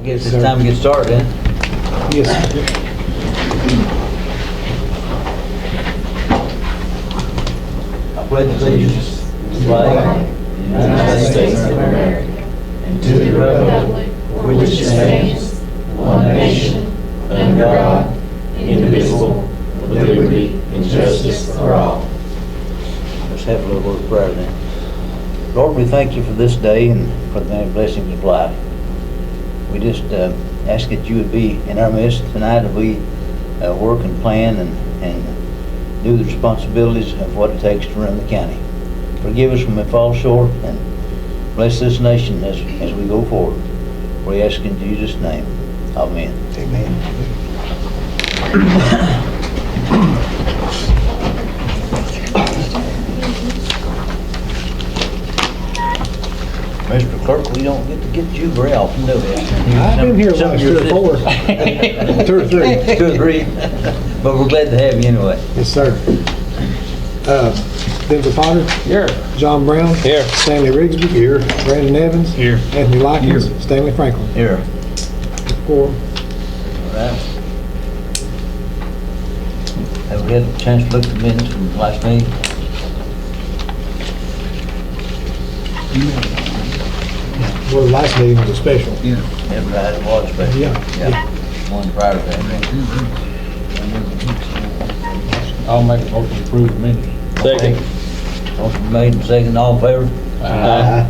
guess it's time to get started, then. Yes. I pledge allegiance to the flag of the United States of America and to the republic for which it stands, one nation, under God, indivisible, with liberty and justice for all. Let's have a little word of prayer then. Lord, we thank you for this day and for the many blessings of life. We just ask that you would be in our midst tonight as we work and plan and do the responsibilities of what it takes to run the county. Forgive us when we fall short and bless this nation as we go forward. We ask in Jesus' name. Amen. Amen. Mr. Clerk, we don't get to get you very often, do we? I've been here Some of like your 2 or 4. 2 or 3. 2 or 3. But we're glad to have you anyway. Yes, sir. Denver Potter. Here. John Brown. Here. Stanley Rigsby. Here. Brandon Evans. Here. Anthony Likens. Stanley Franklin. Here. 4. All right. Have we had a chance to look at the minutes from last meeting? Well, the last meeting was a special. Yeah. Everybody it was, but Yeah. one prior to that. I'll make a motion to approve the minutes. Second. Motion made and second, all in favor? Aye.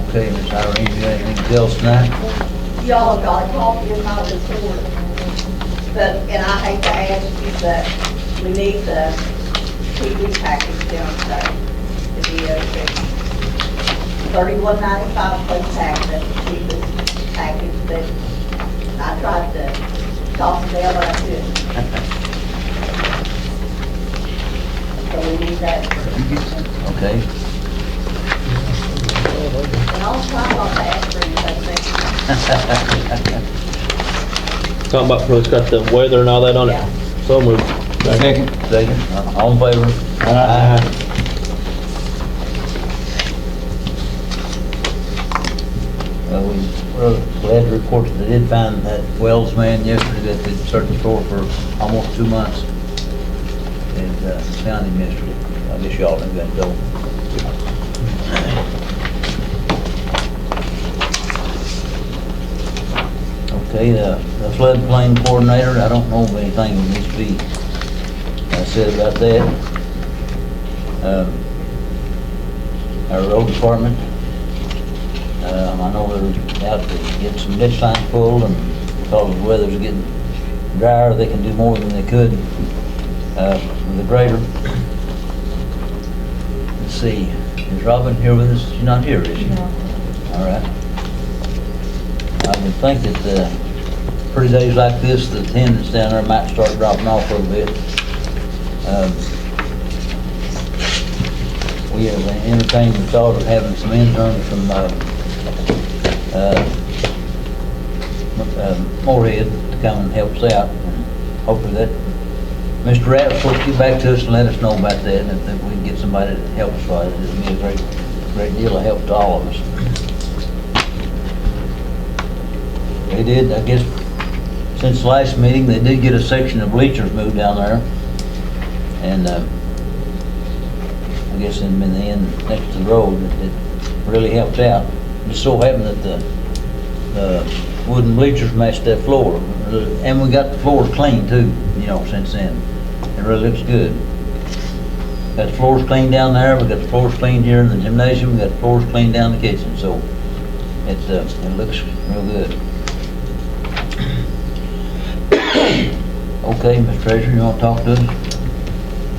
Okay, Ms. Irene, you got anything else tonight? Y'all have got a copy of my report, but, and I hate to ask you, but we need the TV package down today, the DOC. $31.95 plus tax, that's the cheapest package that I tried to talk to them, but I couldn't. So we need that, Okay. and I'll try not to ask for anything next time. Talking about, it's got the weather and all that on it. Yeah. So moved. Second. Second, all in favor? Aye. We're glad to report that they did find that Wells man yesterday that they'd searched for almost 2 months. And found him yesterday. I guess y'all knew that though. Okay, the floodplain coordinator, I don't know of anything that needs to be said about that. Our road department, I know they're out to get some ditch lines pulled, and because the weather's getting drier, they can do more than they could with the grader. Let's see, is Robin here with us? She's not here, is she? No. All right. I would think that pretty days like this, the attendance down there might start dropping off a little bit. We have entertained the thought of having some interns from Moorhead to come and help us out. And hopefully that Mr. Rapp will get back to us and let us know about that, and if we can get somebody to help us with it, it'll be a great deal of help to all of us. They did, I guess, since the last meeting, they did get a section of bleachers moved down there. And I guess in the end, next to the road, it really helped out. It just so happened that the wooden bleachers matched that floor. And we got the floors clean too, you know, since then. It really looks good. Got the floors cleaned down there, we got the floors cleaned here in the gymnasium, we got the floors cleaned down in the kitchen, so it looks real good. Okay, Mr. Treasurer, you want to talk to us?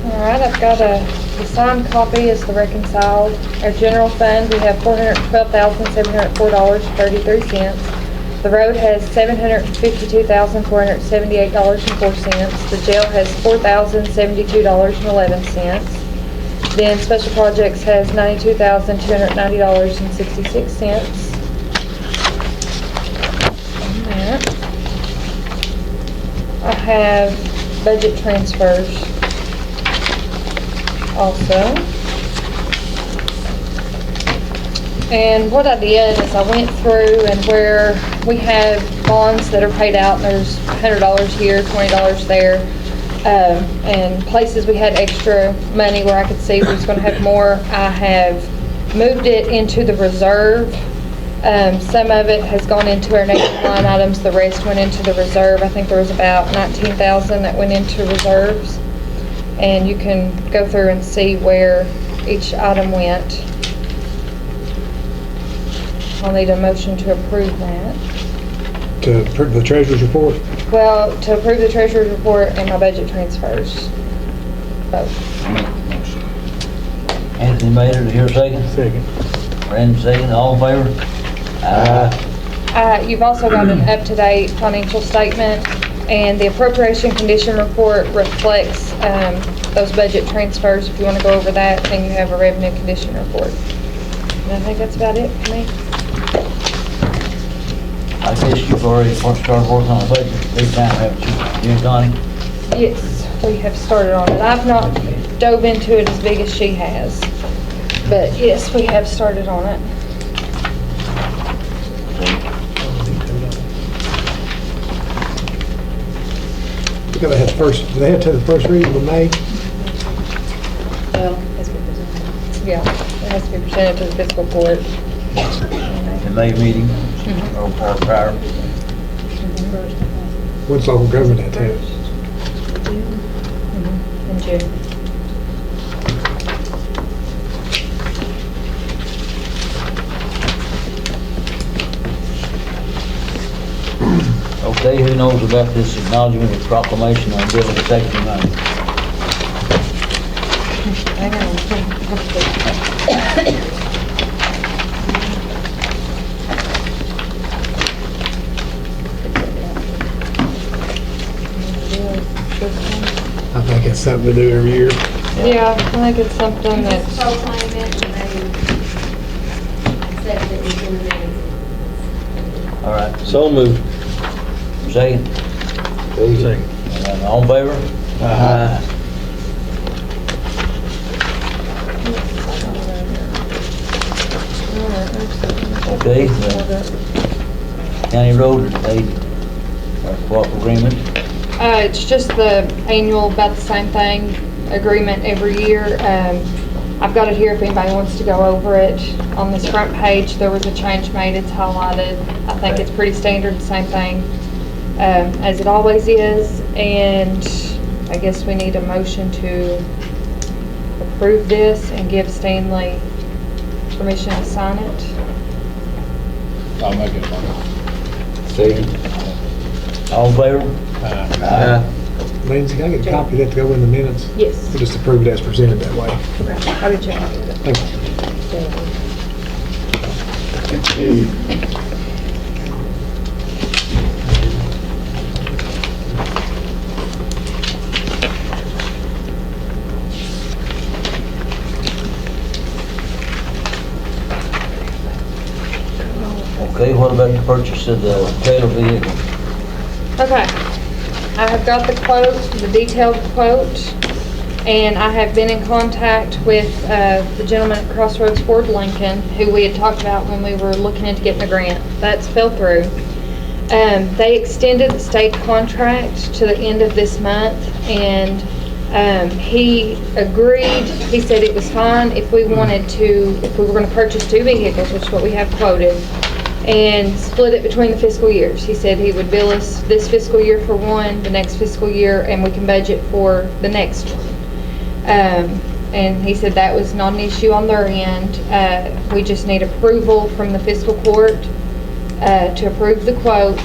All right, I've got the signed copy is the reconciled. Our general fund, we have $412,704.33. The road has $752,478.04. The jail has $4,072.11. Then special projects has $92,290.66. I have budget transfers also. And what I did is I went through and where we have bonds that are paid out, and there's $100 here, $20 there, and places we had extra money where I could see we was gonna have more, I have moved it into the reserve. Some of it has gone into our negative line items, the rest went into the reserve. I think there was about 19,000 that went into reserves. And you can go through and see where each item went. I'll need a motion to approve that. To approve the treasurer's report. Well, to approve the treasurer's report and my budget transfers. Both. Anthony made it, here a second? Second. Brandon second, all in favor? You've also got an up-to-date financial statement, and the appropriation condition report reflects those budget transfers. If you want to go over that, then you have a revenue condition report. And I think that's about it for me. I guess you've already started working on the budget, big time, haven't you, you and Connie? Yes, we have started on it. I've not dove into it as big as she has, but yes, we have started on it. We gotta have first, do they have to have the first reading of May? Well, has to be presented. Yeah, it has to be presented to the fiscal court. The May meeting, or prior. When's local government have to have? In June. Okay, who knows about this acknowledgement of proclamation on building safety money? Hang on. I think it's something to do every year. Yeah, I think it's something that's, Proclaim it and they accept it within the minutes. All right, So moved. second? Second. All in favor? Okay, the county road, they, co-op agreement, it's just the annual, about the same thing, agreement every year. I've got it here if anybody wants to go over it. On this front page, there was a change made, it's highlighted. I think it's pretty standard, same thing, as it always is. And I guess we need a motion to approve this and give Stanley permission to sign it. I'll make it. second. All in favor? Lindsay, can I get a copy of that to go in the minutes? Yes. We'll just approve it as presented that way. Okay, I'll get you a copy of it. Thank you. Okay, what about the purchase of the trailer vehicle? Okay, I have got the quote, the detailed quote, and I have been in contact with the gentleman at Crossroads Ford Lincoln, who we had talked about when we were looking into getting a grant. That's fell through. They extended the state contract to the end of this month, and he agreed. He said it was fine if we wanted to, if we were going to purchase 2 vehicles, which is what we have quoted, and split it between the fiscal years. He said he would bill us this fiscal year for one, the next fiscal year, and we can budget for the next one. And he said that was not an issue on their end. We just need approval from the fiscal court to approve the quote,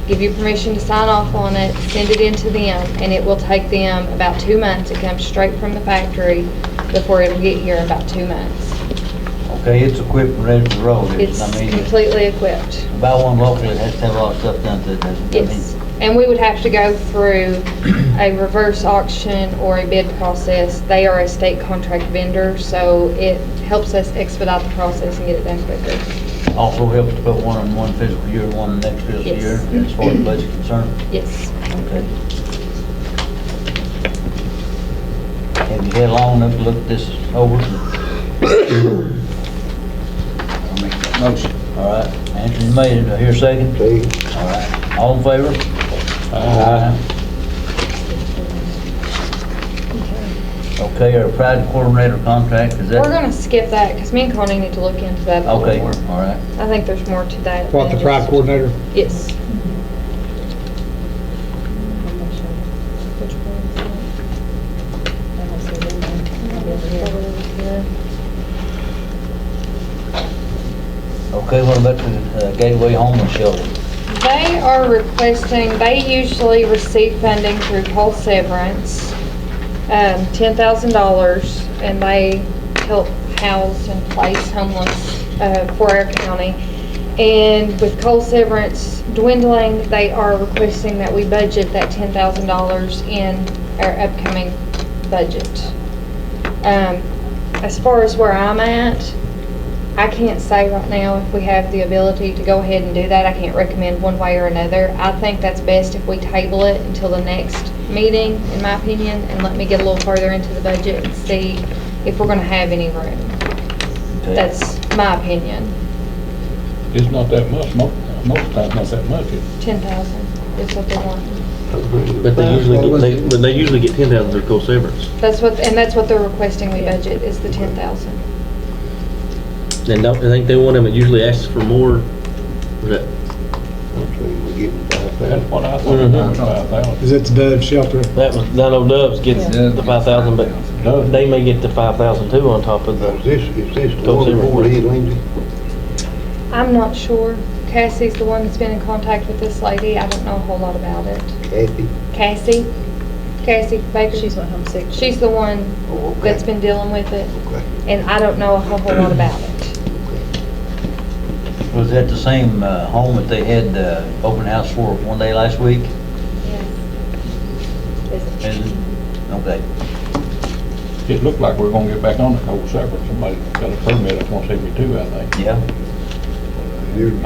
give you permission to sign off on it, send it in to them, and it will take them about 2 months. It comes straight from the factory before it'll get here in about 2 months. Okay, it's equipped and ready for road. It's I mean, completely equipped. buy one locally, it has to have a lot of stuff done to it, doesn't it? I mean, Yes, and we would have to go through a reverse auction or a bid process. They are a state contract vendor, so it helps us expedite the process and get it done quicker. Also helps to put one in one fiscal year, one in the next fiscal Yes. year, as far as budget concerned. Yes. Okay. Have you had long enough to look this over? I'll make Motion. All right, Anthony made it, I hear a second. See, All right, all in favor? Okay, our pride coordinator contract, is that? We're gonna skip that, because me and Connie need to look into that a Okay, little more. all right. I think there's more to that. what, the than pride just- coordinator? Yes. Okay, what about the Gateway Homeless Shelter? They are requesting, they usually receive funding through Paul Severance, $10,000, and they help house and place homeless for our county. And with Cole Severance dwindling, they are requesting that we budget that $10,000 in our upcoming budget. As far as where I'm at, I can't say right now if we have the ability to go ahead and do that. I can't recommend one way or another. I think that's best if we table it until the next meeting, in my opinion, and let me get a little further into the budget and see if we're gonna have any room. Okay. That's my opinion. It's not that much, most times not that much. 10,000 is what they want. But they usually get 10,000 through Cole Severance. That's what they're requesting we budget, is the 10,000. And don't, I think they want them, it usually asks for more. Was that, That's what I Mhm. thought, 5,000. Is it the Dove shelter? that was, I know Doves gets the 5,000, but they may get the 5,000 too on top of the, Is this the Go one Silver. before Ed Lindsay? I'm not sure. Cassie's the one that's been in contact with this lady. I don't know a whole lot about it. Kathy? Cassie Baker. She's went home sick. She's the one Oh, okay. that's been dealing with it, Okay. and I don't know a whole lot about it. Was that the same home that they had open house for one day last week? Is it? Okay. It looked like we're gonna get back on the Cole Severance. Somebody got a permit at 172, I think. Yeah.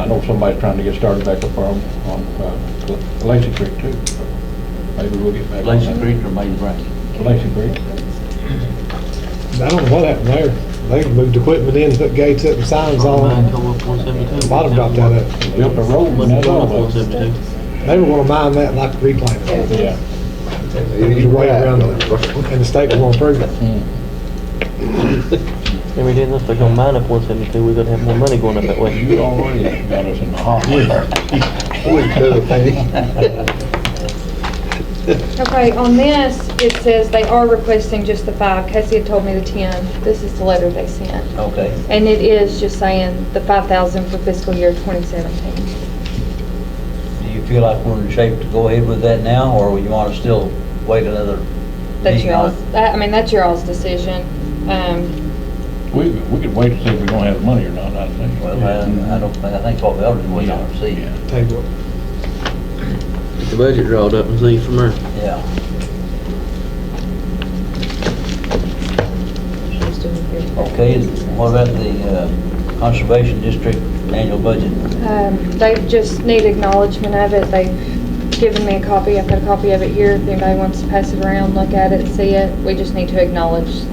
I know somebody's trying to get started back up on Lacey Creek too. So maybe we'll get back on Lacey that. Creek or Maiden Branch? Lacey Creek. I don't know what happened there. They moved equipment in, put gates up and signs mine on. come up 172. Bottom dropped that up. Built a road and Must that's have all. gone up 172. They were gonna mine that like reclaim it. Yeah. There's a way around it, and the state will approve it. Every day unless they're gonna mine up 172, we're gonna have more money going up that way. You already got us in the hot. Okay, on this, it says they are requesting just the 5. Cassie had told me the 10. This is the letter they sent. Okay. And it is just saying the 5,000 for fiscal year 2017. Do you feel like we're in shape to go ahead with that now, or you want to still wait another That's meeting on y'all's, it? I mean, that's your all's decision. We could wait to see if we're gonna have money or not, I think. Well, I don't think, I think what we ought to do is wait and see. Yeah. Table it. Get the budget drawed up and see from there. Yeah. Okay, what about the Conservation District annual budget? They just need acknowledgement of it. They've given me a copy. I've got a copy of it here. If anybody wants to pass it around, look at it, see it. We just need to acknowledge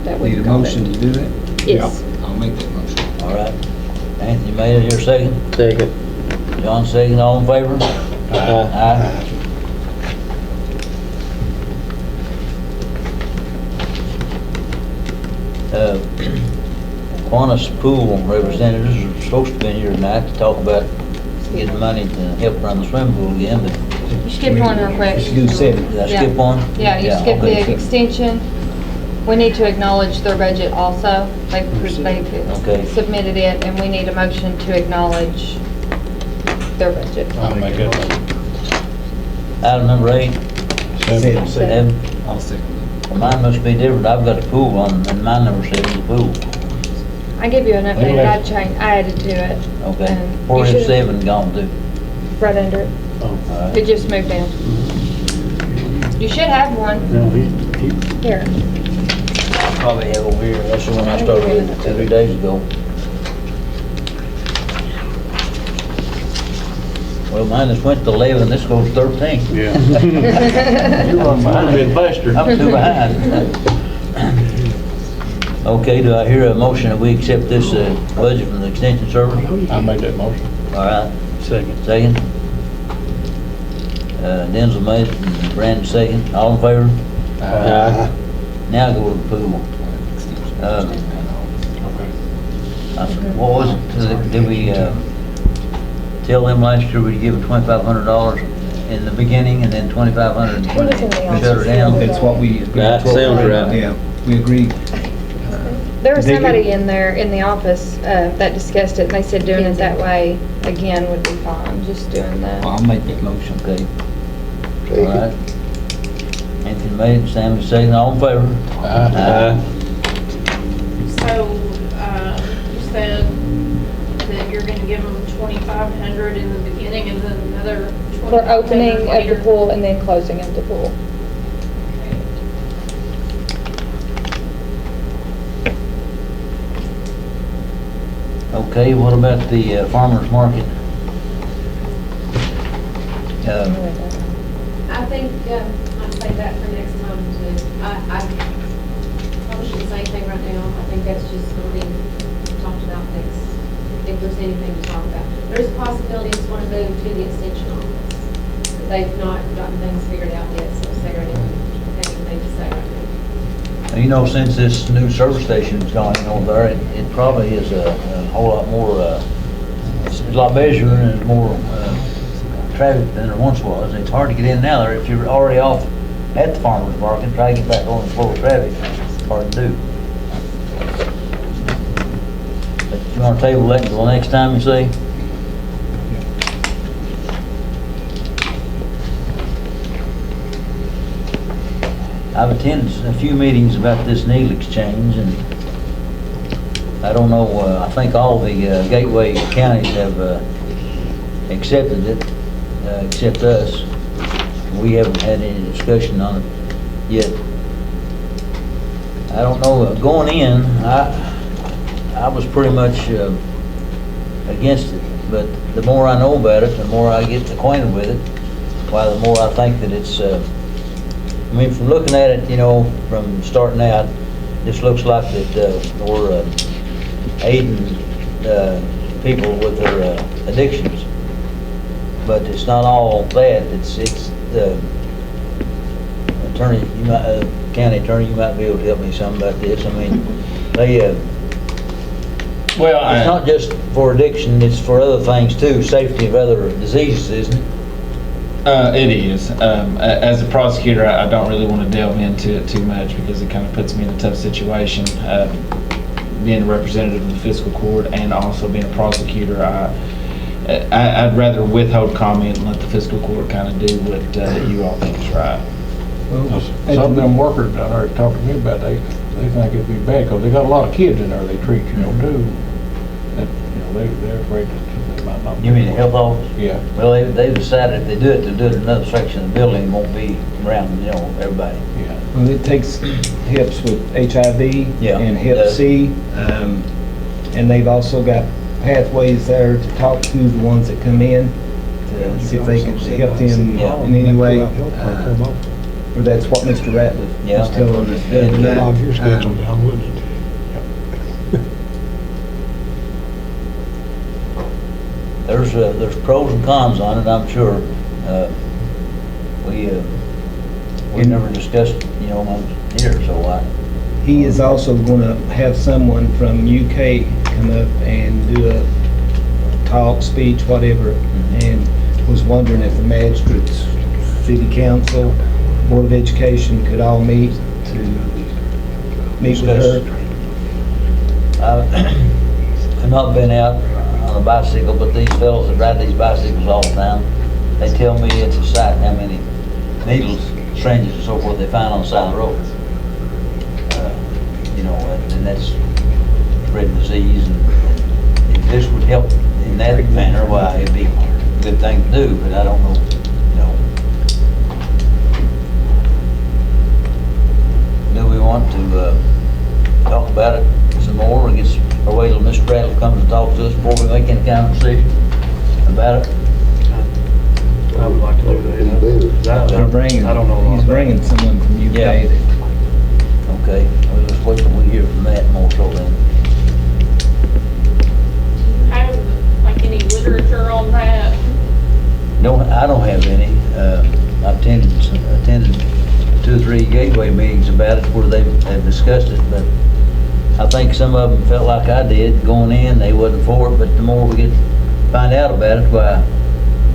that we've Need a got motion it. to do that? Yes. I'll make that motion. All right. Anthony made it, here second. Second. John second, all in favor? Aye. Qantas Pool representatives are supposed to be here tonight to talk about getting money to help run the swimming pool again, but You skipped one real quick. Let's do 7. did I Yeah. skip one? Yeah, you skipped okay. the extension. We need to acknowledge their budget also. They've Okay. submitted it, and we need a motion to acknowledge their budget. I'll make that motion. Item number 8, Seven. Evan. I'll second Well, mine must be different, I've got a pool on, and mine number 7 is the pool. I give you an update. Anyway. I added to it. Okay, And where you is should- 7 gone to? Right under it. All right. It just moved down. You should have one. Here. Probably have over here, that's the one I started with 2 days ago. Well, mine just went to 11, this goes 13. Yeah. You run behind. Been faster. I'm too behind. Okay, do I hear a motion that we accept this budget from the Extension Service? I made that motion. All right, Second. second. Denzel made it and Brandon second. All in favor? Aye. Now go to the pool. What was it, did we tell them last year we'd give them $2,500 in the beginning and then $2,500 when they shut her down? That's what we. That sounds right. Yeah, we agreed. There was They do- somebody in there, in the office, that discussed it, and they said doing it that way, again, would be fine, just doing that. I'll make that motion. Okay. All right. Anthony made it, Sammy second. All in favor? Aye. So, you said that you're gonna give them 2,500 in the beginning and then another 2,500 For opening of the later? pool and then closing of the pool. Okay, what about the farmer's market? I think, I'd say that for next time too. I probably shouldn't say anything right now. I think that's just going to be talked about next, if there's anything to talk about. There's a possibility it's going to move to the extension office. But they've not gotten things figured out yet, so Sarah didn't have anything to say right now. You know, since this new service station's gone in over there, it probably is a whole lot more, it's a lot busier and more traffic than there once was. It's hard to get in now there. If you're already off at the farmer's market, try to get back on the flow of traffic, it's hard to do. But you want to table that until the next time, you see? I've attended a few meetings about this needle exchange, and I don't know, I think all the gateway counties have accepted it, except us. We haven't had any discussion on it yet. I don't know, going in, I was pretty much against it, but the more I know about it, the more I get acquainted with it, why the more I think that it's, I mean, from looking at it, you know, from starting out, this looks like that we're aiding people with their addictions. But it's not all that. It's attorney, county attorney, you might be able to help me some about this. I mean, they Well, it's not just for addiction; it's for other things too. Safety of other diseases, isn't it? It is. As a prosecutor, I don't really want to delve into it too much because it kind of puts me in a tough situation. Being a representative of the fiscal court and also being a prosecutor, I'd rather withhold comment and let the fiscal court kind of do what you all think is right. Well, some of them workers down there talking to me about, they think it'd be bad because they got a lot of kids in there they treat, you know, too. That, you know, they're afraid that they might not. You mean the health office? Yeah. Well, they decided if they do it, they'll do it in another section of the building. It won't be around, you know, everybody. Yeah. Well, it takes helps with HIV Yeah, and it Hep does. C. And they've also got pathways there to talk to the ones that come in, to see if they can help them Yeah. in any way. Come Or that's what Mr. Ratliff Yeah. was telling us. the other And, night. on your schedule down, wouldn't it? There's pros and cons on it, I'm sure. We never discussed, you know, on here, so He is also going to have someone from UK come up and do a talk, speech, whatever, and was wondering if the magistrates, city council, board of education could all meet with her. I've not been out on a bicycle, but these fellows that ride these bicycles all the time, they tell me it's a sight how many needles, syringes and so forth they find on the side of the road. You know, and that's spreading disease, and if this would help in that manner, why, it'd be a good thing to do, but I don't know, you know. Do we want to talk about it some more, or wait till Mr. Bradley comes and talks to us before we make any kind of decision about it? I would like to do that. They're bringing, I don't know a lot he's about bringing someone from UK. Yeah. that- Okay, well, let's wait till we hear from that more so then. Have, like, any literature on that? No, I don't have any. I've attended 2 or 3 Gateway meetings about it where they've discussed it, but I think some of them felt like I did going in, they wasn't for it, but the more we find out about it, why,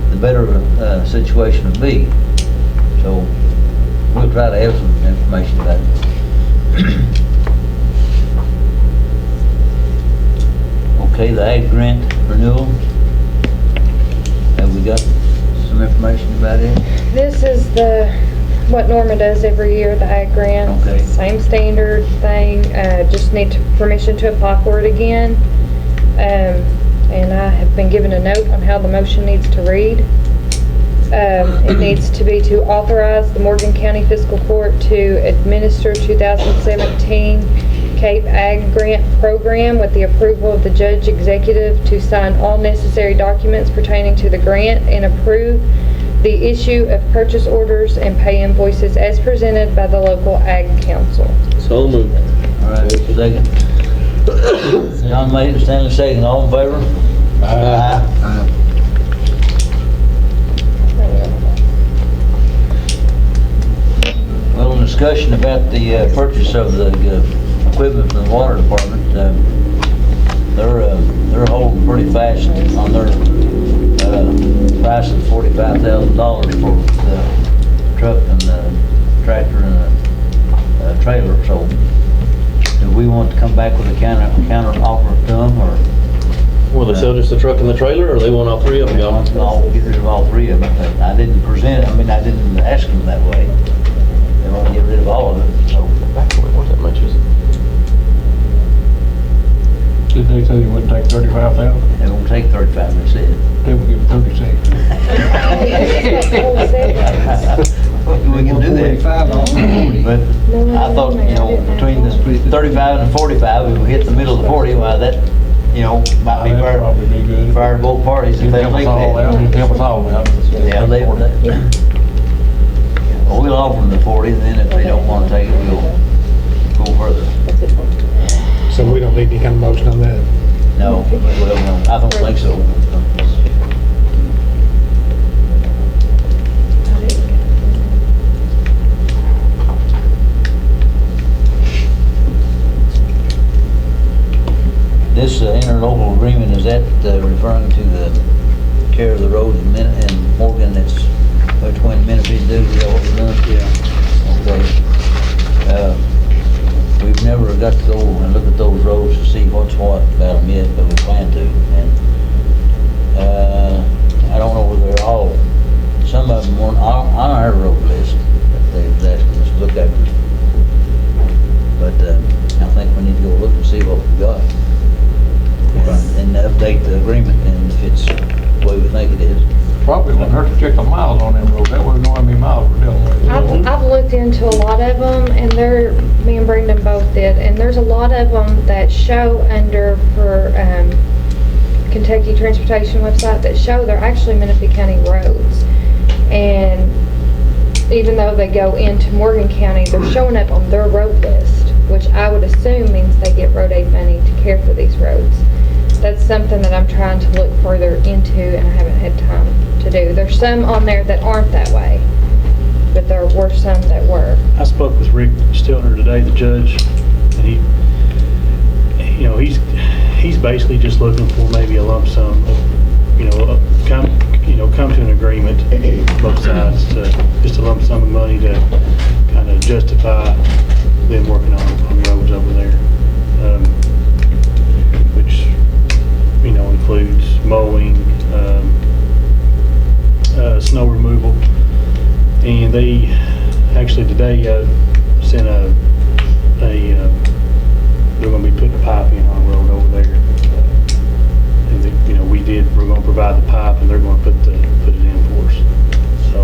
the better the situation will be. So we'll try to have some information about it. Okay, the ag grant renewal. Have we got some information about it? This is what Norma does every year, the ag grant. Okay. Same standard thing, just need permission to apply for it again. And I have been given a note on how the motion needs to read. It needs to be to authorize the Morgan County Fiscal Court to administer 2017 Cape Ag Grant Program with the approval of the Judge Executive to sign all necessary documents pertaining to the grant and approve the issue of purchase orders and pay invoices as presented by the local Ag Council. So moved. All right, second. John made it, Stanley second. All in favor? Aye. Well, discussion about the purchase of the equipment from the water department. They're holding pretty fast on their price of $45,000 for the truck and the tractor and the trailer. So, do we want to come back with a counter offer to them, or? Will they sell just the truck and the trailer, or they want all 3 of them They want to gone? get rid of all 3 of them. I didn't present it, I didn't ask them that way. They want to get rid of all of it, so. What that much is it? Did they say they wouldn't take 35,000? They won't take 35, they said. They would give them 36. We can do that. 45 on 40. But I thought, between the 35 and 45, if we hit the middle of the 40, well, that, might be That'd fair. probably be good. Fair to both parties if It'd they help think us all out, that. it'd help us all out. Yeah, well, we'll offer them the 40, and then if they don't want to take it, we'll go further. So we don't need any kind of motion on that? No, well, no, I don't think so. This interlocal agreement, is that referring to the care of the roads and Morgan that's between Menifee and Dewey, is that what we're doing? Yeah. Okay. We've never got to go and look at those roads to see what's what about them yet, but we plan to. And I don't know whether they're all, some of them weren't on our road list that they've asked us to look at. But I think we need to go look and see what we've got. And update the agreement, and if it's the way we think it is. Probably wouldn't hurt to check the miles on them roads, that way we know how many miles we're dealing with. I've looked into a lot of them, and me and Brendan both did, and there's a lot of them that show for Kentucky Transportation website that show they're actually Menifee County roads. And even though they go into Morgan County, they're showing up on their road list, which I would assume means they get road aid money to care for these roads. That's something that I'm trying to look further into, and I haven't had time to do. There's some on there that aren't that way, but there were some that were. I spoke with Rick Stiltner today, the judge, and he's basically just looking for maybe a lump sum of, come to an agreement, both sides, just a lump sum of money to kind of justify them working on roads over there, which, includes mowing, snow removal. And they actually today sent they're going to be putting a pipe in on the road over there. And we're going to provide the pipe, and they're going to put it in for us. So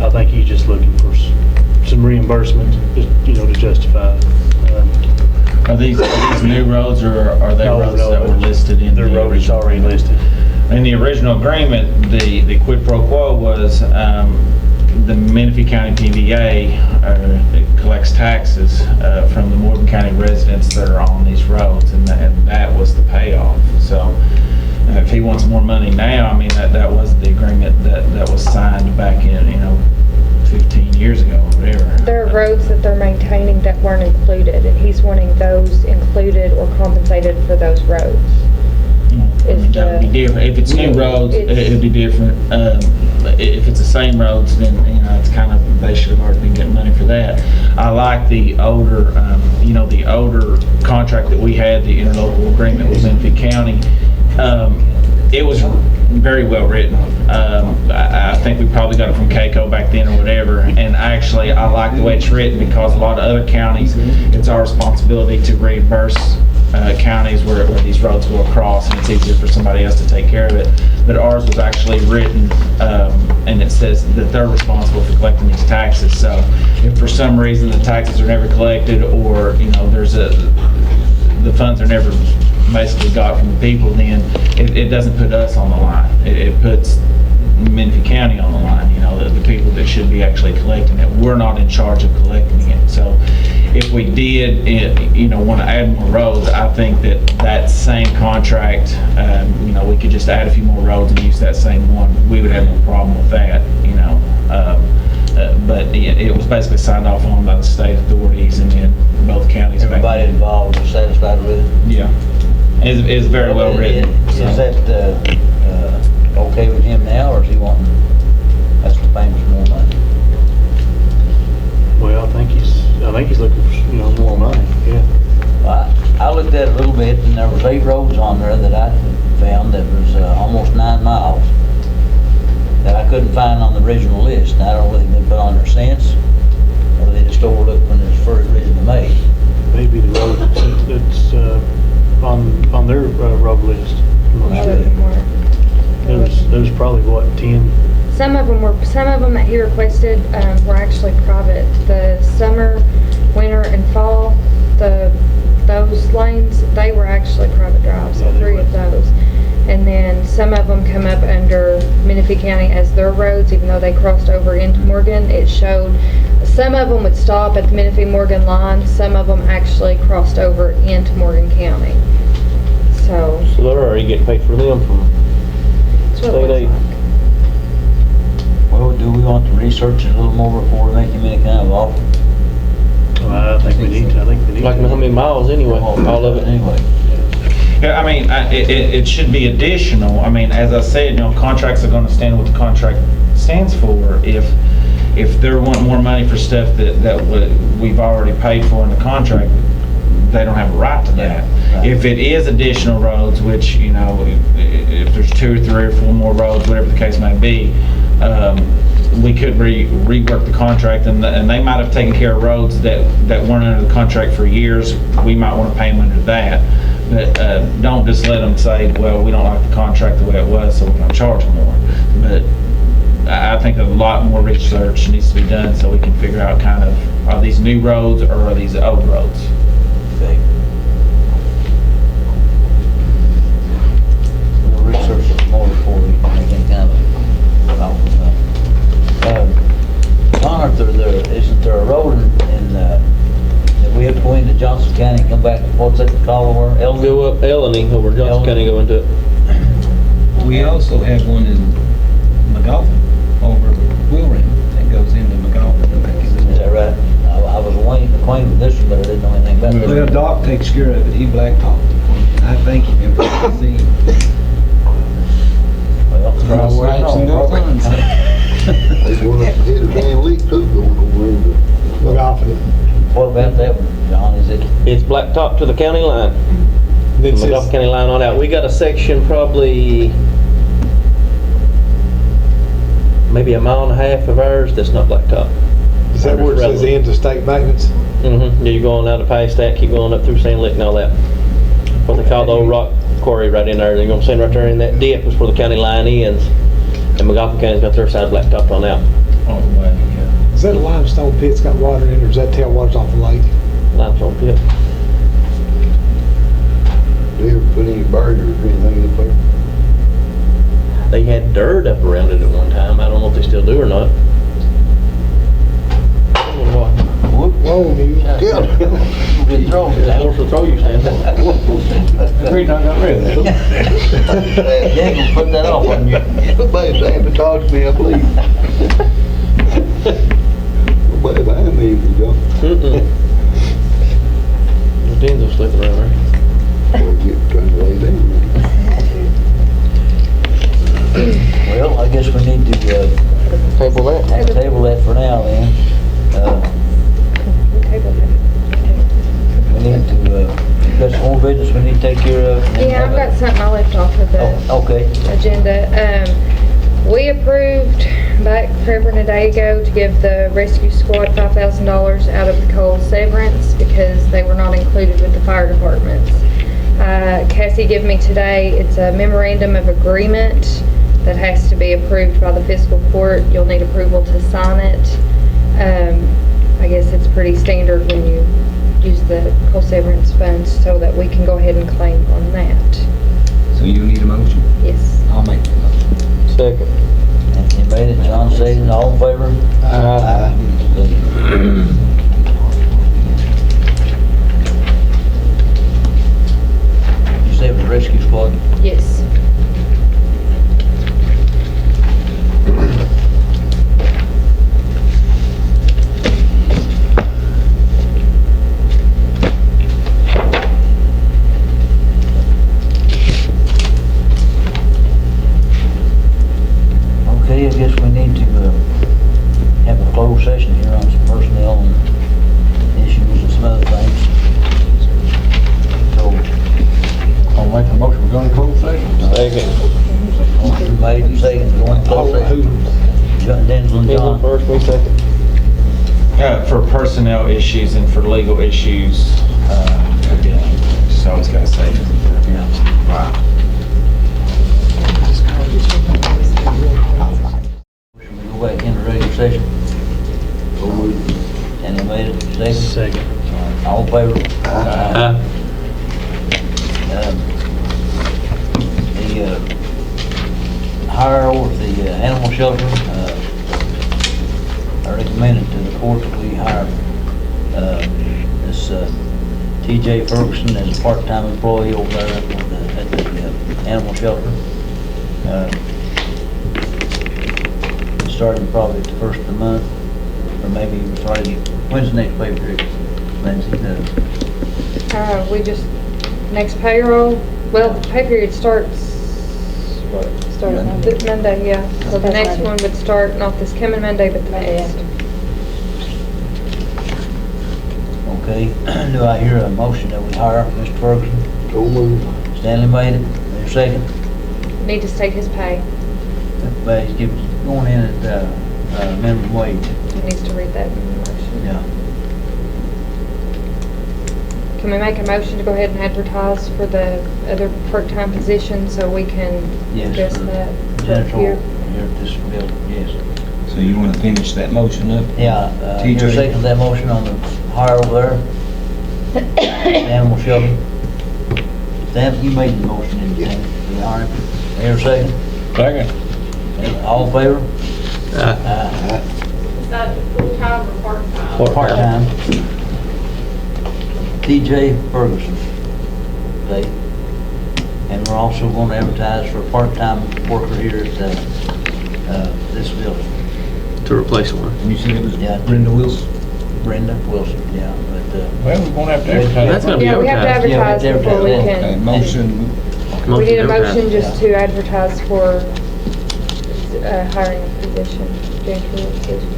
I think he's just looking for some reimbursement, just, to justify. Are these new roads, or are they roads that were listed in their the road is already listed? In the original agreement, the quid pro quo was the Menifee County TVA collects taxes from the Morgan County residents that are on these roads, and that was the payoff. So if he wants more money now, I mean, that was the agreement that was signed back in, 15 years ago, or whatever. There are roads that they're maintaining that weren't included, and he's wanting those included or compensated for those roads. That would be different. If it's new roads, it'd be different. If it's the same roads, then, it's kind of, they should have already been getting money for that. I like the older, the older contract that we had, the interlocal agreement with Menifee County. It was very well written. I think we probably got it from KCO back then or whatever. And actually, I like the way it's written because a lot of other counties, it's our responsibility to reimburse counties where these roads go across, and it's easier for somebody else to take care of it. But ours was actually written, and it says that they're responsible for collecting these taxes. So if for some reason the taxes are never collected, or the funds are never basically got from the people, then it doesn't put us on the line. It puts Menifee County on the line, the people that should be actually collecting it. We're not in charge of collecting it. So if we did, want to add more roads, I think that same contract, we could just add a few more roads and use that same one. We would have no problem with that, but it was basically signed off on by the state authorities, and then both counties. Everybody involved was satisfied with it? Yeah. It's very well written. Is that okay with him now, or is he wanting us to pay him some more money? Well, I think he's looking for, more money, yeah. Well, I looked at it a little bit, and there was 8 roads on there that I found that was almost 9 miles that I couldn't find on the original list. Now, I don't know whether they've been put on there since, or they just overlooked when it was first originally made. Maybe the road that's on their road list. I'm not All sure. of them were. There was probably, what, 10? Some of them that he requested were actually private. The summer, winter, and fall, those lanes, they were actually private drives, Yeah, they 3 were. of those. And then some of them come up under Menifee County as their roads, even though they crossed over into Morgan. It showed, some of them would stop at the Menifee-Morgan line, some of them actually crossed over into Morgan County. So, So they're already getting paid for them from that's what it state aid. looks like. Well, do we want to research it a little more before we make him any kind of offer? I think we need to. Like how many miles anyway, all of it. Anyway. Yeah, I mean, it should be additional. I mean, as I said, contracts are going to stand what the contract stands for. If they're wanting more money for stuff that we've already paid for in the contract, they don't have a right to that. Right. If it is additional roads, which, if there's 2 or 3 or 4 more roads, whatever the case may be, we could rework the contract, and they might have taken care of roads that weren't under the contract for years. We might want to pay them under that. But don't just let them say, well, we don't like the contract the way it was, so we're going to charge them more. But I think a lot more research needs to be done so we can figure out kind of, are these new roads or are these old roads? Okay. We'll research it more before we make any kind of offer. Connor, isn't there a road in that we have to go into Johnson County and come back, what's that called, where? Go up Eleni over Johnson County, go into it. We also have one in McGoffin, over Wheel Rim, that goes into McGoffin and back into. Is that right? I was acquainted with this one, but I didn't know anything about it. Well, Doc takes care of it, he blacktopped it for me, I thank him for the scene. Well, Cross stripes and go funds. They going up to hit a damn leak too, going over into. Look off of it. What about that one, John, is it? It's blacktop to the county line. From It's the Gulf just, County line on out. We got a section probably maybe 1.5 miles of ours that's not blacktop. is that where it says the end of state maintenance? Mm-hmm. Yeah, you're going out of past that, keep going up through Sand Lick and all that. What they call the old rock quarry right in there. They're gonna send right there in that dip is where the county line ends. And McGoffin County's got their side blacktopped on out. Oh, well, yeah. Is that a limestone pit's got water in it, or is that tailwater's off the lake? Limestone pit. Do you ever put any barriers or anything up there? They had dirt up around it at one time. I don't know if they still do or not. Yeah. Good throw. That horse will throw you, Stan. That's the reason I got rid of that. Yeah, gonna put that off on you. Somebody sabotage me, I believe. Somebody behind me, you know. The Dean's will slip around there. Or get trying to lay down. Well, I guess we need to, Table that. table that for now then. We need to, got some more business we need to take care of. and Yeah, I've have a- got something I left off of the Oh, okay. agenda. We approved back forever and a day ago to give the rescue squad $5,000 out of the coal severance because they were not included with the fire departments. Cassie gave me today, it's a memorandum of agreement that has to be approved by the fiscal court. You'll need approval to sign it. I guess it's pretty standard when you use the coal severance funds so that we can go ahead and claim on that. So you need a motion? Yes. I'll make that motion. Second. Anthony made it, John seconded, all in favor? Aye. You say it was rescue squad? Yes. Okay, I guess we need to have a closed session here on some personnel and issues and some other things. So, I'll make a motion, we're going to close session. Second. motion made and seconded, going to closed session. John, Denzel and Denzel John. first, me second. For personnel issues and for legal issues, just always gotta say. Yeah. Should we go back into regular session? And they made it, second? Second. All in favor? The hire over at the animal shelter, I recommended to the court that we hire this T.J. Ferguson as a part-time employee over there at the animal shelter. Starting probably at the first of the month, or maybe even starting, when's the next pay period, Lindsay? We just, next payroll, well, the pay period starts, Monday. Monday, yeah. So the next one would start not this coming Monday, but the next. Okay, do I hear a motion that we hire Mr. Ferguson? So moved. Stanley made it, there's a second. Need to state his pay. But he's going in at minimum wage. He needs to read that in the motion. Yeah. Can we make a motion to go ahead and advertise for the other part-time position so we can Yes, address for that up Janitorial here? here at this building, yes. So you want to finish that motion up? Yeah, TJ. you're second that motion on the hire over there? Animal shelter? Stan, you made the motion, didn't you? For the hire? Here, second? Second. All in favor? Is that full-time or part-time? Part-time. T.J. Ferguson. Okay. And we're also going to advertise for a part-time worker here at this building. To replace one. And you said it was Yeah. Brenda Wilson? Brenda Wilson, yeah, but, Well, we're gonna have to advertise. That's gonna be Yeah, we have to advertised. Yeah, we have advertise to before we advertise. Okay, can. motion, We need a advertised. motion just to advertise for hiring a position, janitorial position.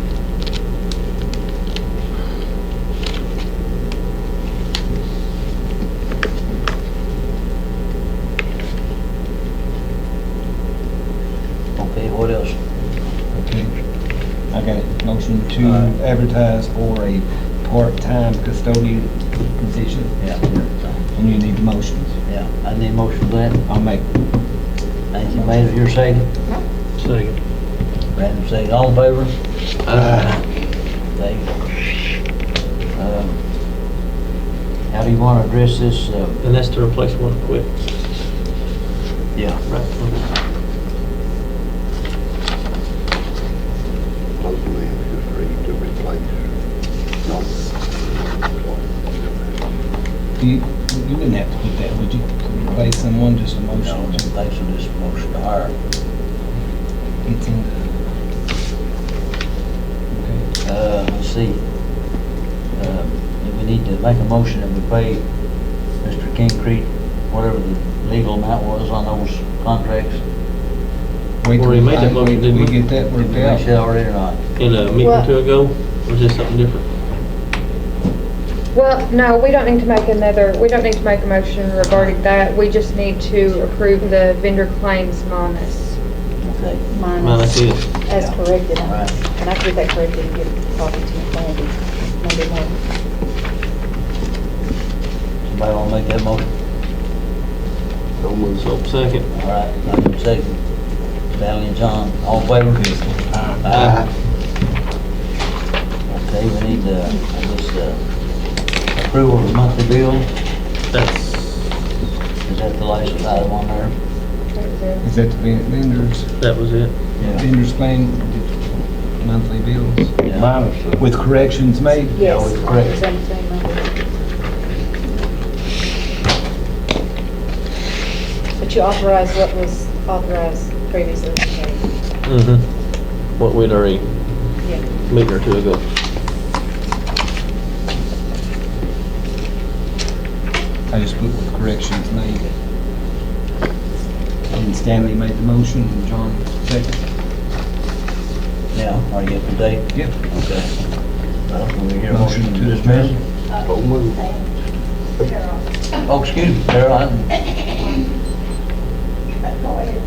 okay, what else? okay. I got it. Motion to advertise for a part-time custodian position. Yeah, And you need motions. yeah, I need a motion for that. I'll make, Thank you, made it, your second? Second. Brandon second, all in favor? Thank you. How do you want to address this? And that's to replace one quick. Yeah. Right. Close the man, just ready to replace. No. you wouldn't have to put that, would you? To replace someone, just a No, motion. thanks for this motion to hire. It's in the. Okay. Let's see. We need to make a motion that we pay Mr. Kingcrete whatever the legal amount was on those contracts. Wait till Already made that motion, wait till didn't we we? get that Did worked we make that out. already or not? In a meeting or two ago, or is this something different? Well, no, we don't need to make a motion regarding that. We just need to approve the vendor claims minus. Okay. Minus this. As corrected, All right. and I can get that corrected and get a copy to Mandy Monday morning. Somebody want to make that motion? So, second. All right, I'm second. Stanley and John, all in favor? Aye. Okay, we need, approval of the monthly bill. That's, Is that the license item on there? Is that the vendors, that was it. vendors paying monthly bills Yeah. Minus the. with corrections made? Yes, with correct. it's on the same number. But you authorize what was authorized previously. Mm-hmm. What we'd already, Yeah. meeting or two ago. I just put with corrections made. And Stanley made the motion, and John second. Yeah, are you up to date? Yep. Okay. Well, can we hear a Motion motion to to dismiss? Carol, Oh, excuse me, Caroline. go ahead.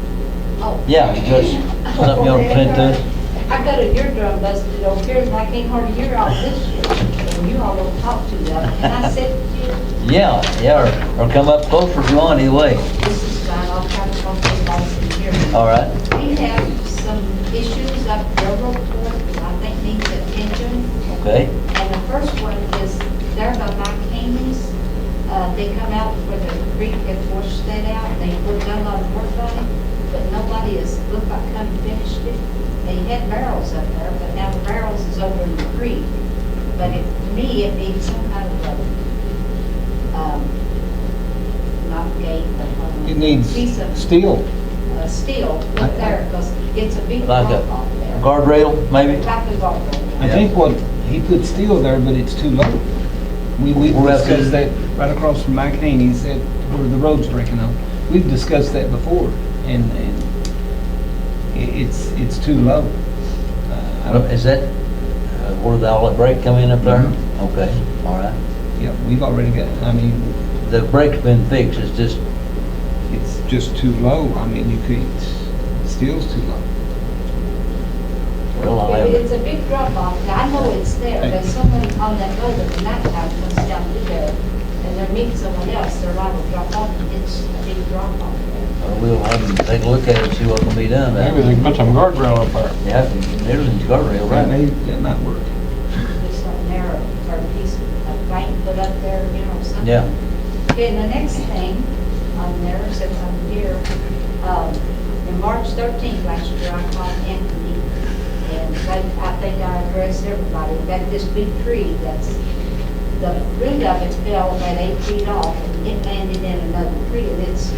Yeah, just something you want to present to us? I got a eardrum busted over here, and I can't hardly hear all this shit. And you all don't talk too loud. Can I sit here? Yeah, or come up closer if you want, either way. This is fine, I'll try to talk to everybody so you hear me. All right. We have some issues up Railroad Court that I think needs attention. Okay. And the first one is there by Mike Haney's. They come out where the creek had washed that out. They put done a lot of work on it, but nobody has looked like come and finished it. They had barrels up there, but now the barrels is over in the creek. But to me, it needs some kind of a, not gate, but It needs piece of steel. steel up there, because it's a big Like drop a off there. guardrail, maybe? Like a guardrail. I think what, he put steel there, but it's too low. We Where else is discussed it? that right across from Mike Haney's, that where the road's breaking up. We've discussed that before, and it's too low. I don't, Is that where the outlet break come in up there? Mhm. Okay, all right. yeah, we've already got, I mean, The break's been fixed, it's just, it's just too low. I mean, you could, steel's too low. well, I'll have It's a big drop off. Now, I know it's there. There's someone on that road at the night time comes down through there, and they're meeting someone else. Their ride will drop off, and it's a big drop off there. we'll have them take a look at it and see what can be done. Maybe they can put some guardrail up there. Yeah, everything's guardrail, That right? might work. Just a narrow, or a piece of bank put up there, you know, something. Yeah. Okay, and the next thing on there, since I'm here, in March 13th last year, I called Anthony, and I think I addressed everybody. We got this big tree that's, the root of it fell about 8 feet off, and it landed in another tree, and it's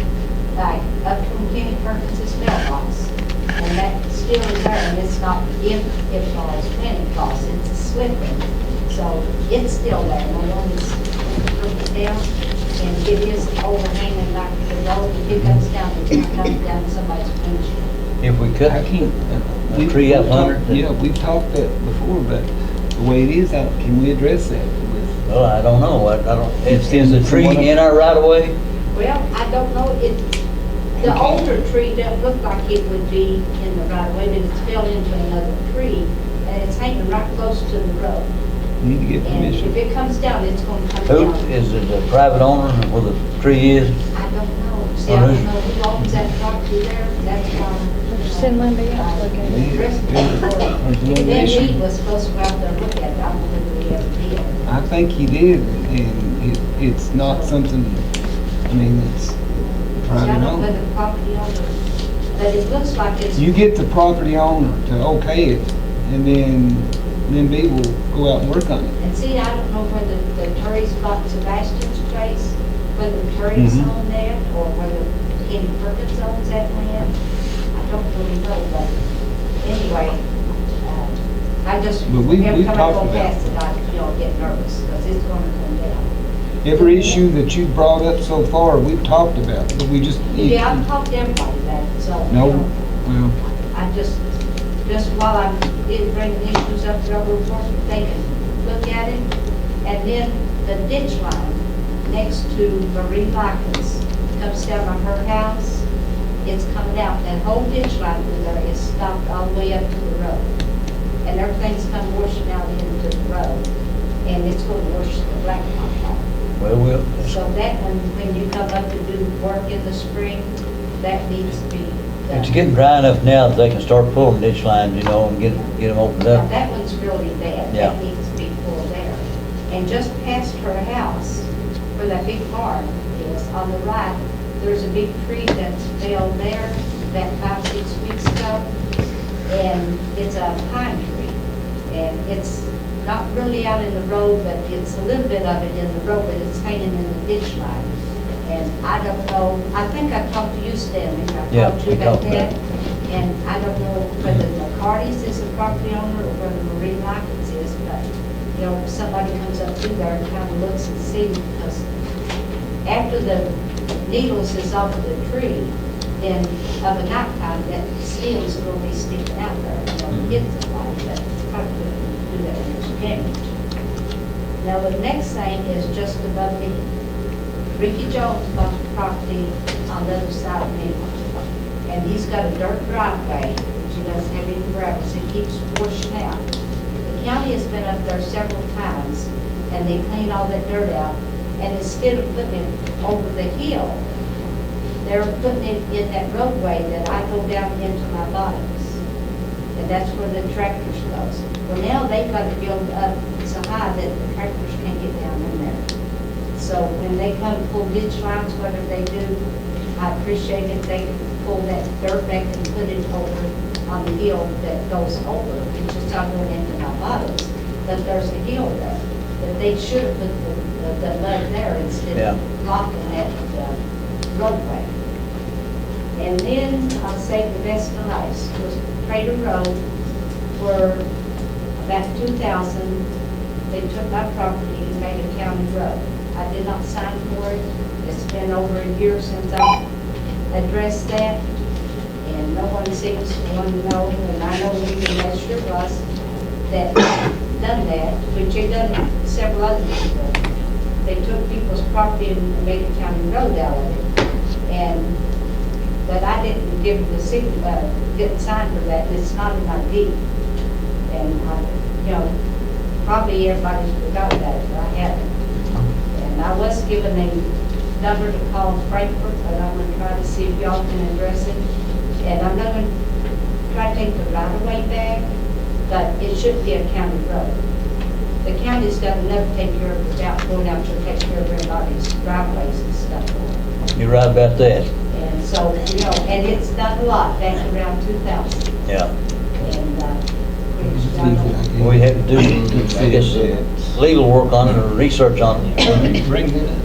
like up from Kenny Perkins's mailbox. And that still is there, and it's not if it falls, when it falls, it's slipping. So it's still there, no one is broken it down, and it is overhanging like the road. If it comes down, it's not coming down somebody's windshield. If we could, I can't. a tree up under it. Yeah, we've talked that before, but the way it is, can we address that with? Well, I don't know, I don't, is Is the it tree someone- in our right of way? Well, I don't know, the older tree doesn't look like it would be in the right of way, but it's fell into another tree, and it's hanging right close to the road. Need to get And if permission. it comes down, it's gonna come Who, down. is it a private owner where the tree is? I don't know. See, I don't know who owns that property there. That's why. Send Lindy out to look at it. There's no Then issue. he was supposed to go out there and look at it. I don't know whether he ever did. I think he did, and it's not something, I mean, it's See, I private don't know owner. whether the property owner, but it looks like it's. You get the property owner to okay it, and then B will go out and work on it. And see, I don't know whether the Terry Spot Sebastian's trailer place, whether Terry's Mhm. on that or whether Kenny Perkins owns that land. I don't really know, but anyway, I just, But we every time I talked go about past it, I, get nervous because it's gonna come down. every issue that you brought up so far, we've talked about, but we just. Yeah, I've talked to everybody about it, so. No, you know, well, I just while I'm bringing issues up, we'll take a look at it. And then the ditch line next to Marie Likens comes down on her house. It's coming out. That whole ditch line through there is stopped all the way up to the road. And everything's come washing out into the road. And it's going to wash the blacktop off. Well, So that one, when you come up to do work in the spring, that needs to be done. it's getting dry enough now that they can start pulling ditch lines, you know, and get them opened Now, up. that one's really bad. Yeah. That needs to be pulled there. And just past her house, where that big barn is, on the right, there's a big tree that's fell there about 5-6 weeks ago. And it's a pine tree. And it's not really out in the road, but it's a little bit of it in the road, but it's hanging in the ditch line. And I don't know, I think I talked to you, Stanley, I Yeah, talked to you we about talked about that. And I don't know whether McCarty's is the property owner or whether Marie Likens is, but, you know, if somebody comes up through there and kind of looks and sees, because after the needles is off of the tree, then of a nighttime, that stem's going to be sticking out there, you know, hit somebody, but probably couldn't do that when it's damaged. Now, the next thing is just above me. Ricky Jones bought the property on the other side of me, and he's got a dirt driveway, which he doesn't have any gravel, so it keeps washing out. The county has been up there several times, and they cleaned all that dirt out, and instead of putting it over the hill, they're putting it in that roadway that I go down into my bottoms, and that's where the tractors goes. Well, now they've got to build up so high that the tractors can't get down in there. So when they come to pull ditch lines, whatever they do, I appreciate if they pull that dirt back and put it over on the hill that goes over. It's just not going into my bottoms, but there's a hill there. But they should have put the mud there instead of blocking that roadway. And then I'll say the best of last was Trader Road, where about 2000, they took my property and made a county road. I did not sign for it. It's been over a year since I addressed that, and no one seems to want to know, and I know even Lester was, that done that, which they done several other people. They took people's property and made a county road out of it, but I didn't give the didn't sign for that, and it's not in my deed. And probably everybody's forgot about it, but I haven't. And I was given a number to call Frankfurt, but I'm going to try to see if y'all can address it. And I'm not going to try to take the right of way back, but it should be a county road. The county's done enough to take care of it without going out to take care of everybody's driveways and stuff. You're right about that. And so, and it's done a lot back around 2000. Yeah. And We have to do, I guess, legal work on it or research on it. bring it up.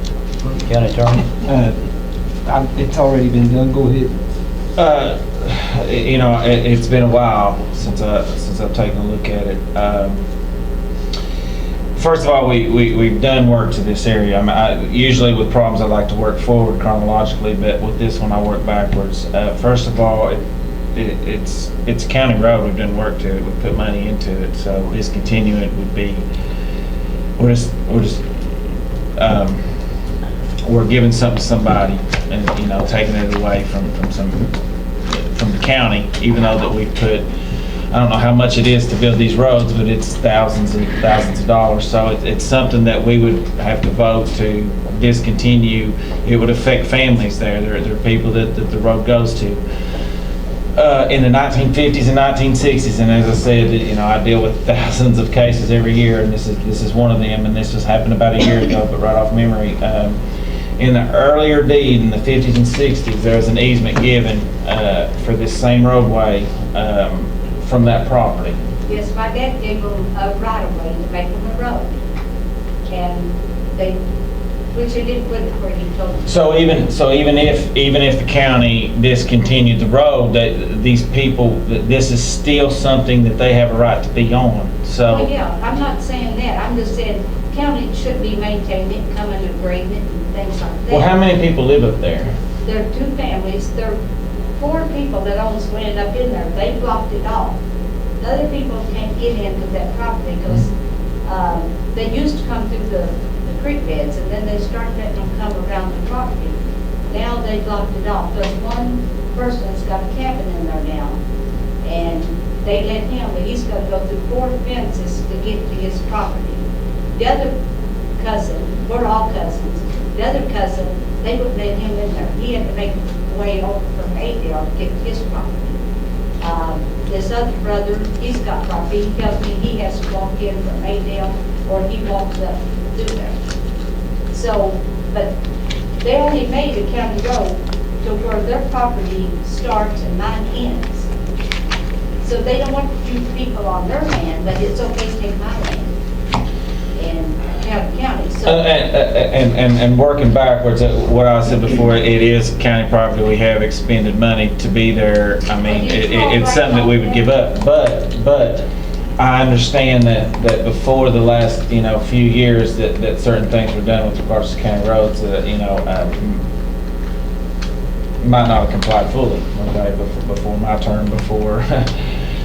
County attorney. It's already been done, go ahead. It's been a while since I've taken a look at it. First of all, we've done work to this area. Usually with problems, I like to work forward chronologically, but with this one, I work backwards. First of all, it's a county road. We've done work to it. We put money into it, so discontinuing it would be we're giving something to somebody and taking it away from the county, even though that we put, I don't know how much it is to build these roads, but it's thousands and thousands of dollars. So it's something that we would have to vote to discontinue. It would affect families there. There are people that the road goes to. In the 1950s and 1960s, and as I said, I deal with thousands of cases every year, and this is one of them. And this just happened about a year ago, but right off memory. In the earlier deed in the 50s and 60s, there was an easement given for this same roadway from that property. Yes, my dad gave them a right-of-way to make them a road. And they which he didn't put it where he told me. So even if the county discontinued the road, that these people, that this is still something that they have a right to be on, so. Well, yeah, I'm not saying that, I'm just saying county should be maintaining it, coming and grading it and things like that. Well, how many people live up there? There are 2 families, there are 4 people that owns land up in there, they blocked it off. The other people can't get into that property because they used to come through the creek beds and then they started letting them come around the property. Now they blocked it off. There's one person's got a cabin in there now and they let him, but he's got to go through 4 fences to get to his property. The other cousin, we're all cousins, the other cousin, they wouldn't let him in there. He had to make his way over from Adel to get to his property. This other brother, he's got property. He tells me he has to walk in from Adel or he walks up through there. So, but they only made a county road to where their property starts and mine ends. So they don't want you people on their land, but it's okay to take my land and have county. So And working backwards, what I said before, it is county property. We have expended money to be there. I mean, it's something that we would give up. But I understand that before the last, few years that certain things were done with regards to county roads that, might not have complied fully, okay, before my term, before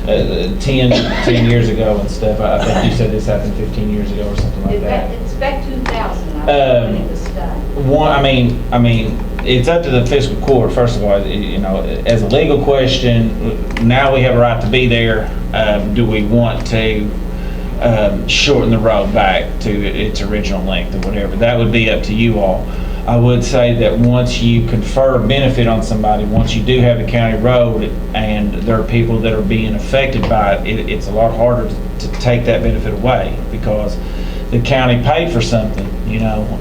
10 years ago and stuff. I think you said this happened 15 years ago or something like that. It's back 2000, I think, when it was done. I mean, it's up to the fiscal court, first of all, as a legal question, now we have a right to be there. Do we want to shorten the road back to its original length or whatever? That would be up to you all. I would say that once you confer a benefit on somebody, once you do have a county road and there are people that are being affected by it, it's a lot harder to take that benefit away because the county paid for something,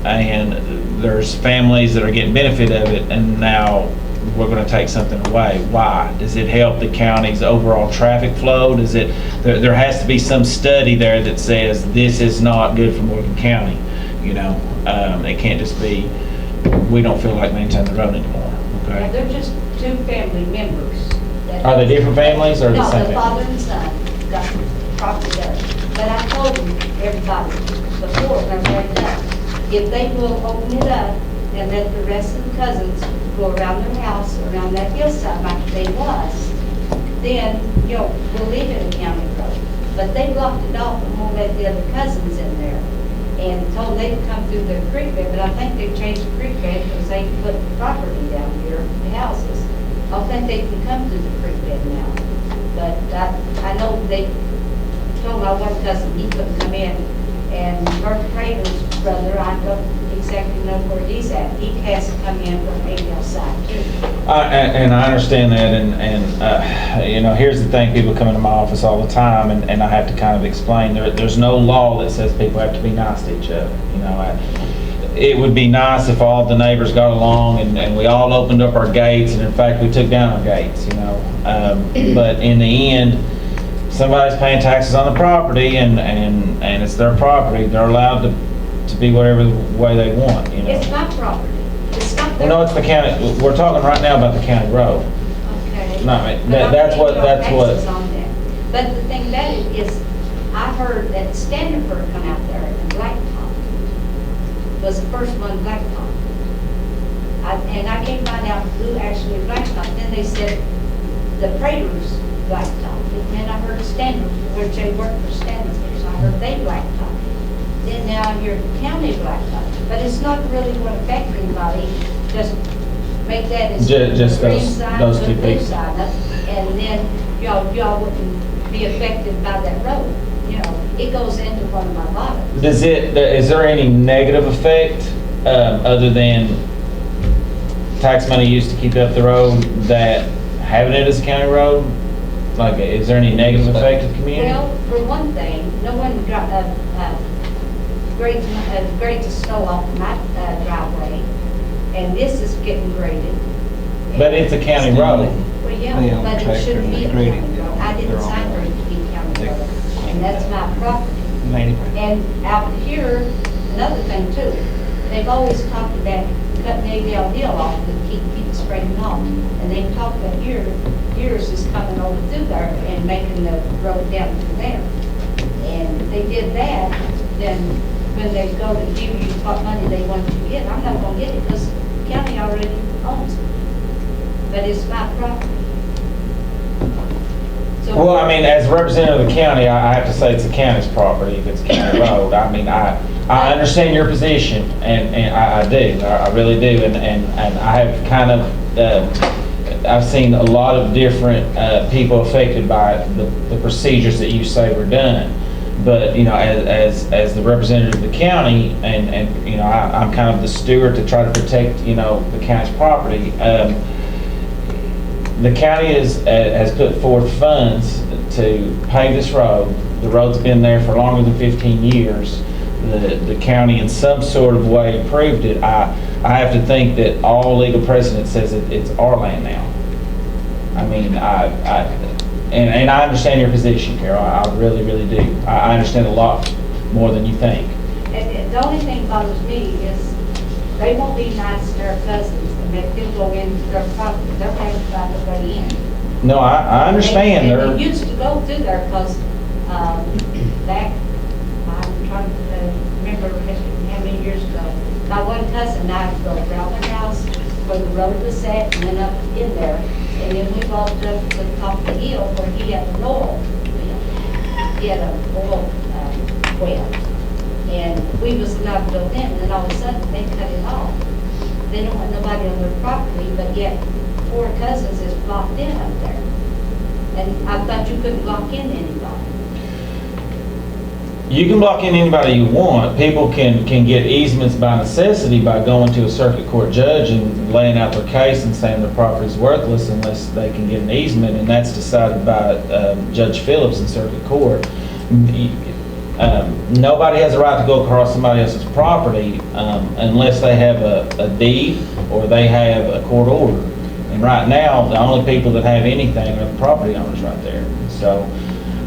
and there's families that are getting benefit of it, and now we're going to take something away. Why? Does it help the county's overall traffic flow? Does it? There has to be some study there that says this is not good for Morgan County. It can't just be we don't feel like maintaining the road anymore. Okay. Yeah, they're just 2 family members. Are they different families or the same? No, the father and son got property there. But I told them, everybody, before when I brought it up, if they will open it up and let the rest of the cousins go around their house, around that hillside like they was, then, we'll leave it a county road. But they blocked it off and won't let the other cousins in there. And told them they could come through the creek bed, but I think they've changed the creek bed because they put property down here, the houses. I think they can come through the creek bed now. But I know they told my one cousin he couldn't come in, and Bert Prater's brother, I don't exactly know where he's at. He has to come in from Adel side too. And I understand that, and here's the thing: people come into my office all the time, and I have to kind of explain. There's no law that says people have to be nice to each other. It would be nice if all the neighbors got along and we all opened up our gates, and in fact we took down our gates. But in the end, somebody's paying taxes on the property, and it's their property. They're allowed to be whatever way they want. It's my property. It's not their. Well, no, it's the county. We're talking right now about the county road. Okay. Not me. That's what. Taxes on that. But the thing about it is, I heard that Standiford come out there and Blacktop was the first one Blacktop. And I can't find out who actually Blacktop. Then they said the Praters Blacktop. And then I heard Standiford, which they worked for Standiford, so I heard they Blacktop. Then now you're county blacktop, but it's not really going to affect anybody. Just make that as just green side, those the 2 blue people. side, and then y'all wouldn't be affected by that road. It goes into one of my bottoms. Is there any negative effect other than tax money used to keep up the road that having it as a county road? Like, is there any negative effect to the community? Well, for one thing, no one grades the snow off my driveway, and this is getting graded. But it's a county road. Well, yeah, but it shouldn't be a county road. I didn't sign for it to be county road, and that's my property. And out here, another thing too, they've always talked about cutting Adele Hill off and keep spreading off. And they've talked about yours is coming over through there and making the road down to there. And if they did that, then when they go to give you what money they want you to get, I'm not gonna get it because the county already owns it. But it's my property. So Well, I mean, as a representative of the county, I have to say it's the county's property if it's a county road. I mean, I understand your position, and I do, I really do, and I have kind of, I've seen a lot of different people affected by the procedures that you say were done. But, you know, as the representative of the county, and you know, I'm kind of the steward to try to protect, you know, the county's property. The county has put forth funds to pave this road. The road's been there for longer than 15 years. The county in some sort of way approved it. I have to think that all legal precedent says it's our land now. I mean, and I understand your position, Carol. I really, really do. I understand a lot more than you think. And the only thing bothers me is they won't be nice to their cousins and let them go into their property. They're having to find a way in. No, I understand. And they used to go through there because back, I'm trying to remember how many years ago, my one cousin and I drove around the house where the road was set and went up in there. And then we walked up to the top of the hill where he had an oil field. He had an oil well. And we was allowed to go in, and then all of a sudden they cut it off. They don't want nobody on their property, but yet 4 cousins is blocked in up there. And I thought you couldn't block in anybody. You can block in anybody you want. People can get easements by necessity by going to a circuit court judge and laying out their case and saying their property's worthless unless they can get an easement, and that's decided by Judge Phillips in circuit court. Nobody has a right to go across somebody else's property unless they have a deed or they have a court order. And right now, the only people that have anything are the property owners right there. So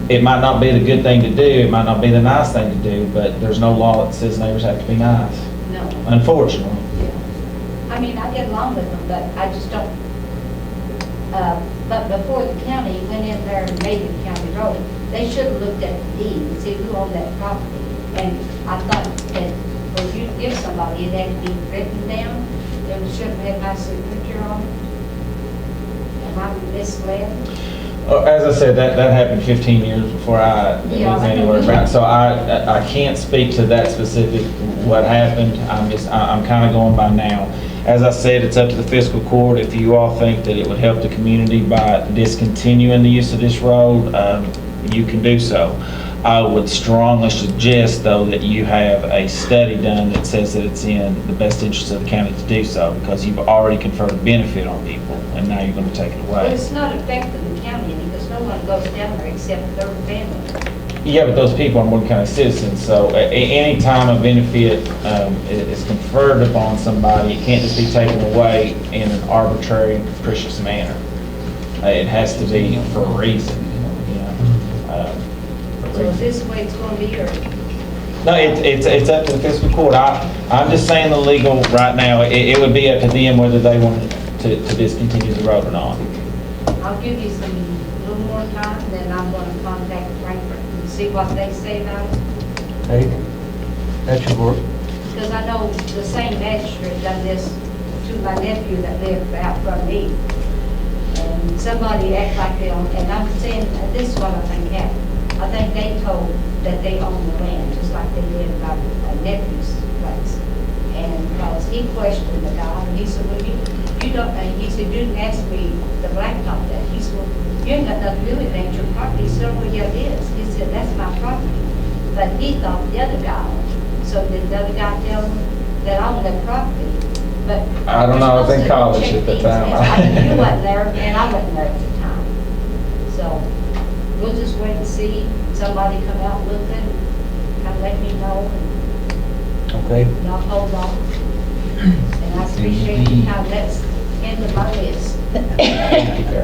it might not be the good thing to do, it might not be the nice thing to do, but there's no law that says neighbors have to be nice. No. Unfortunately. Yeah. I mean, I get along with them, but I just don't. But before the county went in there and made the county road, they should have looked at the deed and see who owned that property. And I thought that for you to give somebody, it had to be written down. There should have had my signature on it. Am I misled? As I said, that happened 15 years before I was anywhere around. So I can't speak to that specific what happened. I'm kind of going by now. As I said, it's up to the fiscal court. If you all think that it would help the community by discontinuing the use of this road, you can do so. I would strongly suggest, though, that you have a study done that says that it's in the best interest of the county to do so, because you've already conferred a benefit on people, and now you're going to take it away. But it's not affecting the county because no one goes down there except their family. Yeah, but those people are Morgan County citizens, so any time a benefit is conferred upon somebody, it can't just be taken away in an arbitrary and capricious manner. It has to be for a reason, you know. So is this the way it's going to be, or? No, it's up to the fiscal court. I'm just saying the legal right now. It would be up to them whether they want to discontinue the road or not. I'll give you a little more time, then I'm going to contact Frankfurt and see what they say about it. Hey, that should work. Because I know the same magistrate done this to my nephew that lived out from me. And somebody act like they own, and I'm saying, this is what I think happened. I think they told that they own the land, just like they did about my nephew's place. And because he questioned the guy, and he said, well, you don't, and he said, you didn't ask me the blacktop that. He said, well, you ain't got nothing to do with it, it's your property. He said, well, yeah, it is. He said, that's my property. But he thought the other guy owned it. So did the other guy tell him that I own that property? But I don't know, I was in college at the time. I mean, you wasn't there, and I wasn't there at the time. So we'll just wait and see. Somebody come out looking, kind of let me know. Okay. And I'll hold on. And I appreciate you. Now, that's end of my list.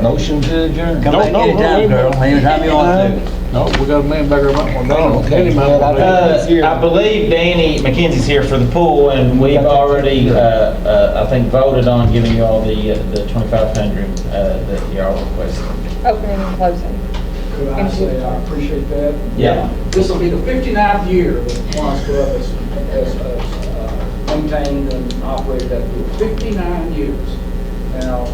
Motion to adjourn. Come back anytime, Carl, anytime you want to. No, we got a man back there, might want to. Okay. Danny might want to. I believe Danny McKenzie's here for the pool, and we've already, I think, voted on giving you all the 2,500 that y'all requested. Opening and closing. Could I say I appreciate that? Yeah. This will be the 59th year that Kiwanis Club has maintained and operated that pool. 59 years. Now,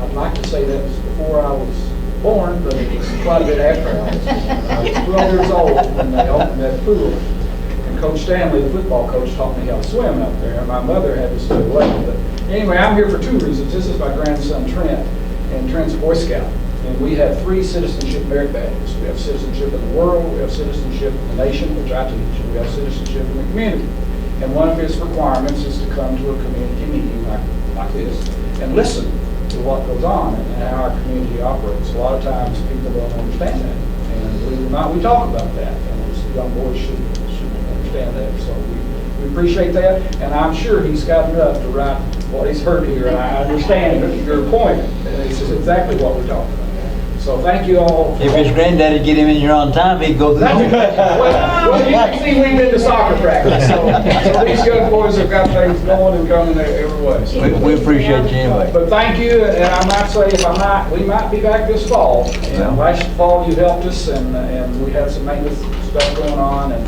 I'd like to say that was before I was born, but it was quite a bit after I was 12 years old when they opened that pool. And Coach Stanley, the football coach, taught me how to swim out there. And my mother had to stay away. But anyway, I'm here for two reasons. This is my grandson, Trent, and Trent's a Boy Scout. And we have 3 citizenship merit badges. We have citizenship in the world, we have citizenship in the nation, which I teach, and we have citizenship in the community. And one of his requirements is to come to a community meeting like this and listen to what goes on and how our community operates. A lot of times people don't understand that. And believe it or not, we talk about that. And those young boys should understand that. So we appreciate that. And I'm sure he's got enough to write what he's heard here. And I understand your point. This is exactly what we're talking about. So thank you all. If his granddaddy get him in here on time, he'd go through. Well, you can see we've been to soccer practice, so these young boys have got things going and coming every way. So. We appreciate you anyway. But thank you, and I might say, we might be back this fall. And last fall you helped us, and we had some maintenance stuff going on, and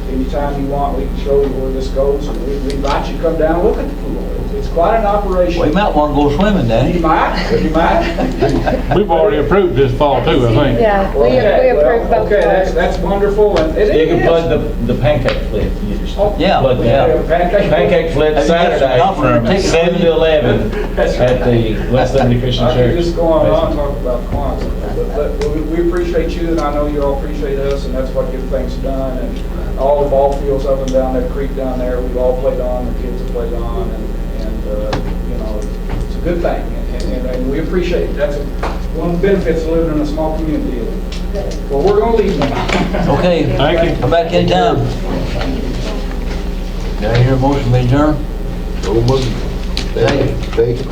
anytime you want, we can show you where this goes, and we invite you to come down and look at the pool. It's quite an operation. We might want to go swimming, Danny. You might. We've already approved this fall too, I think. Yeah, we approved both. Okay, that's wonderful, and it You is. can plug the pancake flip. You just Yeah, plug yeah. that. Pancake flip Have you got some Saturday complimentary from tickets? 7 to 11 That's at the West Liberty Christian I could Church. just go on and talk about Kwanzaa, but we appreciate you, and I know you all appreciate us, and that's what gets things done, and all the ball fields up and down that creek down there, we've all played on, the kids have played on, and you know, it's a good thing, and we appreciate it. That's one of the benefits of living in a small community. Well, we're gonna leave now. Okay, Thank you. come back anytime. Did I hear a motion to adjourn? So moved. Second. Second.